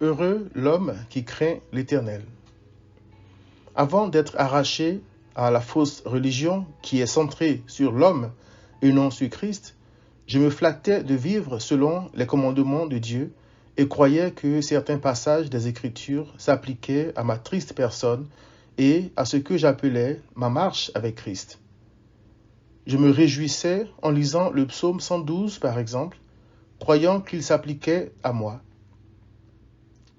Heureux l'homme qui craint l'Éternel. Avant d'être arraché à la fausse religion qui est centrée sur l'homme et non sur Christ, je me flattais de vivre selon les commandements de Dieu et croyais que certains passages des Écritures s'appliquaient à ma triste personne et à ce que j'appelais ma marche avec Christ. Je me réjouissais en lisant le psaume 112 par exemple, croyant qu'il s'appliquait à moi.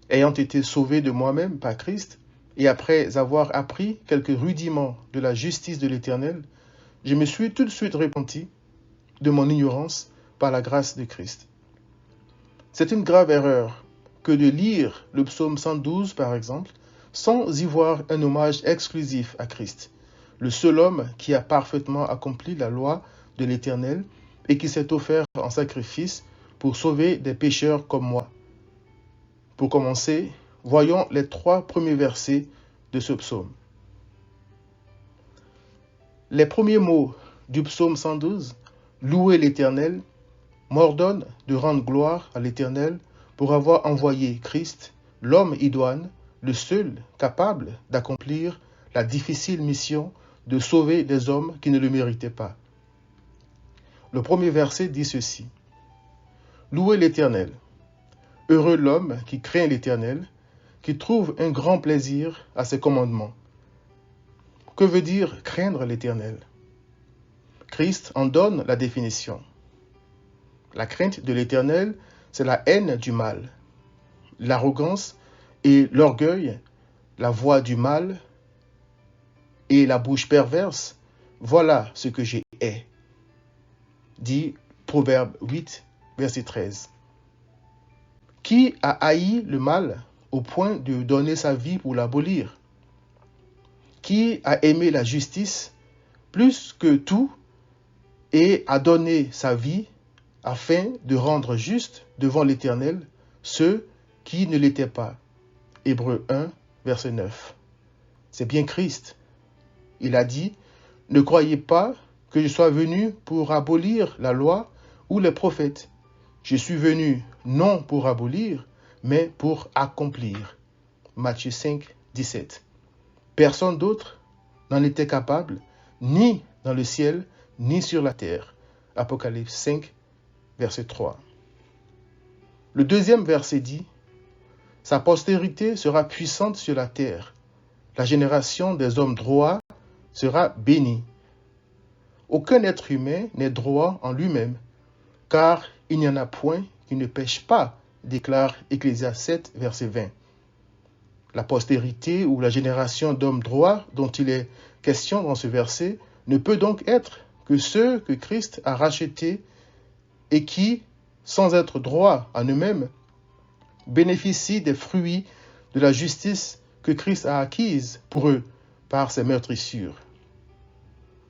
Ayant été sauvé de moi-même par Christ, et après avoir appris quelques rudiments de la justice de l'Éternel, je me suis tout de suite repenti de mon ignorance par la grâce de Christ. C'est une grave erreur que de lire le psaume 112, par exemple, sans y voir un hommage exclusif à Christ, le seul homme qui a parfaitement accompli la loi de l'Éternel et qui s'est offert en sacrifice pour sauver des pécheurs comme moi. Pour commencer, voyons les 3 premiers versets de ce psaume. Les premiers mots du psaume 112, « Louez l'Éternel », m'ordonnent de rendre gloire à l'Éternel pour avoir envoyé Christ, l'homme idoine, le seul capable d'accomplir la difficile mission de sauver des hommes qui ne le méritaient pas. Le premier verset dit ceci. « Louez l'Éternel. Heureux l'homme qui craint l'Éternel, qui trouve un grand plaisir à ses commandements. » Que veut dire craindre l'Éternel? Christ en donne la définition. La crainte de l'Éternel, c'est la haine du mal, l'arrogance et l'orgueil, la voix du mal et la bouche perverse. Voilà ce que j'ai hais. Dit Proverbe 8, verset 13. Qui a haï le mal au point de donner sa vie pour l'abolir? Qui a aimé la justice plus que tout et a donné sa vie afin de rendre juste devant l'Éternel ceux qui ne l'étaient pas? Hébreux 1, verset 9. C'est bien Christ. Il a dit, « Ne croyez pas que je sois venu pour abolir la loi ou les prophètes. Je suis venu non pour abolir, mais pour accomplir. » Matthieu 5, 17. Personne d'autre n'en était capable, ni dans le ciel, ni sur la terre. Apocalypse 5, verset 3. Le deuxième verset dit, « Sa postérité sera puissante sur la terre. La génération des hommes droits sera bénie. » Aucun être humain n'est droit en lui-même, car il n'y en a point qui ne pêche pas, déclare Ecclésiaste 7, verset 20. La postérité ou la génération d'hommes droits dont il est question dans ce verset ne peut donc être que ceux que Christ a rachetés et qui, sans être droits en eux-mêmes, bénéficient des fruits de la justice que Christ a acquise pour eux par ses meurtrissures.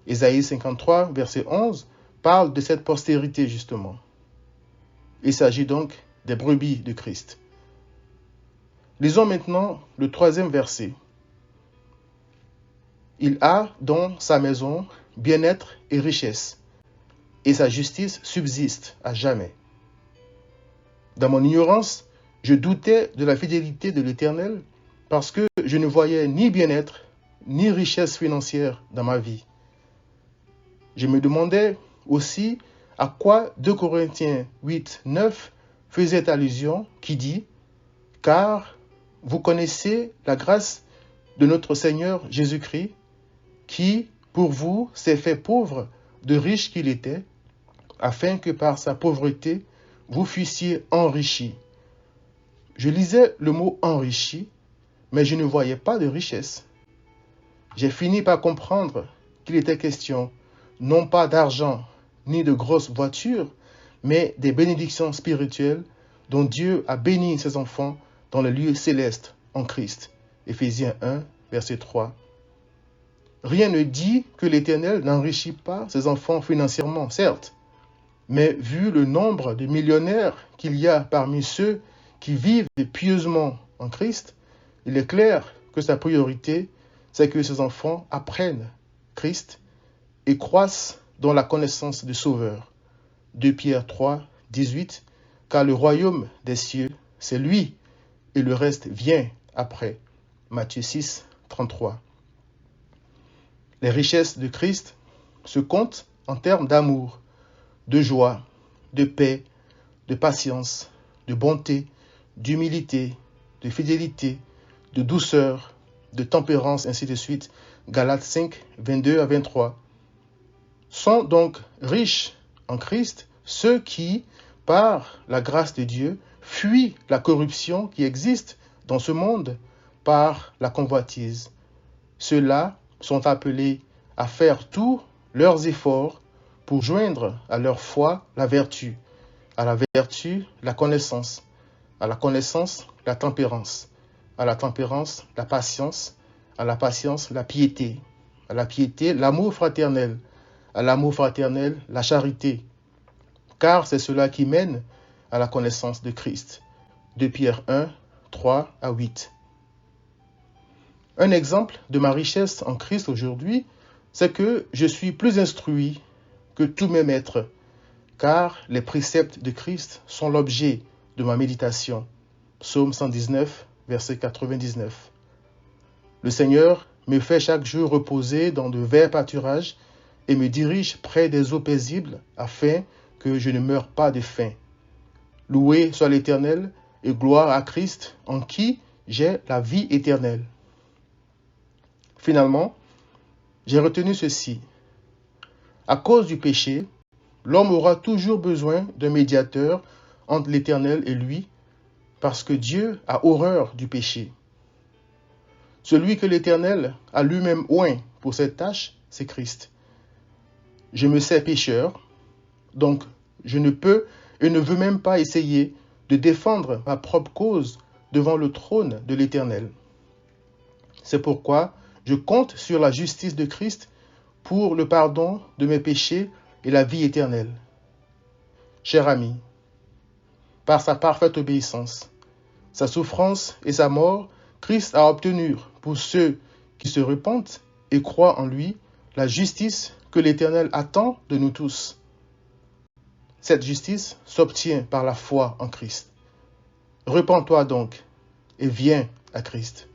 Ésaïe 53, verset 11, parle de cette postérité justement. Il s'agit donc des brebis de Christ. Lisons maintenant le 3e verset. Il a dans sa maison bien-être et richesse, et sa justice subsiste à jamais. Dans mon ignorance, je doutais de la fidélité de l'Éternel parce que je ne voyais ni bien-être ni richesse financière dans ma vie. Je me demandais aussi à quoi 2 Corinthiens 8, 9 faisait allusion qui dit « Car vous connaissez la grâce de notre Seigneur Jésus-Christ, qui, pour vous, s'est fait pauvre de riche qu'il était, afin que par sa pauvreté, vous fussiez enrichis. » Je lisais le mot « enrichi », mais je ne voyais pas de richesse. J'ai fini par comprendre qu'il était question non pas d'argent ni de grosses voitures, mais des bénédictions spirituelles dont Dieu a béni ses enfants dans les lieux célestes en Christ. Éphésiens 1, verset 3. Rien ne dit que l'Éternel n'enrichit pas ses enfants financièrement, certes, mais vu le nombre de millionnaires qu'il y a parmi ceux qui vivent pieusement en Christ, il est clair que sa priorité, c'est que ses enfants apprennent Christ et croissent dans la connaissance du Sauveur. 2 Pierre 3, 18, car le royaume des cieux, c'est lui et le reste vient après. Matthieu 6, 33. Les richesses de Christ se comptent en termes d'amour, de joie, de paix, de patience, de bonté, d'humilité, de fidélité, de douceur, de tempérance, ainsi de suite. Galates 5, 22 à 23. Sont donc riches en Christ ceux qui, par la grâce de Dieu, fuient la corruption qui existe dans ce monde par la convoitise. Ceux-là sont appelés à faire tous leurs efforts pour joindre à leur foi la vertu, à la vertu la connaissance, à la connaissance la tempérance, à la tempérance la patience, à la patience la piété, à la piété l'amour fraternel, à l'amour fraternel la charité, car c'est cela qui mène à la connaissance de Christ. 2 Pierre 1, 3 à 8. Un exemple de ma richesse en Christ aujourd'hui, c'est que je suis plus instruit que tous mes maîtres, car les préceptes de Christ sont l'objet de ma méditation. Psaume 119, verset 99. Le Seigneur me fait chaque jour reposer dans de verts pâturages et me dirige près des eaux paisibles afin que je ne meure pas de faim. Loué soit l'Éternel et gloire à Christ en qui j'ai la vie éternelle. Finalement, j'ai retenu ceci. À cause du péché, l'homme aura toujours besoin d'un médiateur entre l'Éternel et lui, parce que Dieu a horreur du péché. Celui que l'Éternel a lui-même oint pour cette tâche, c'est Christ. Je me sais pécheur, donc je ne peux et ne veux même pas essayer de défendre ma propre cause devant le trône de l'Éternel. C'est pourquoi je compte sur la justice de Christ pour le pardon de mes péchés et la vie éternelle. Cher ami, par sa parfaite obéissance, sa souffrance et sa mort, Christ a obtenu pour ceux qui se repentent et croient en lui la justice que l'Éternel attend de nous tous. Cette justice s'obtient par la foi en Christ. Repens-toi donc et viens à Christ.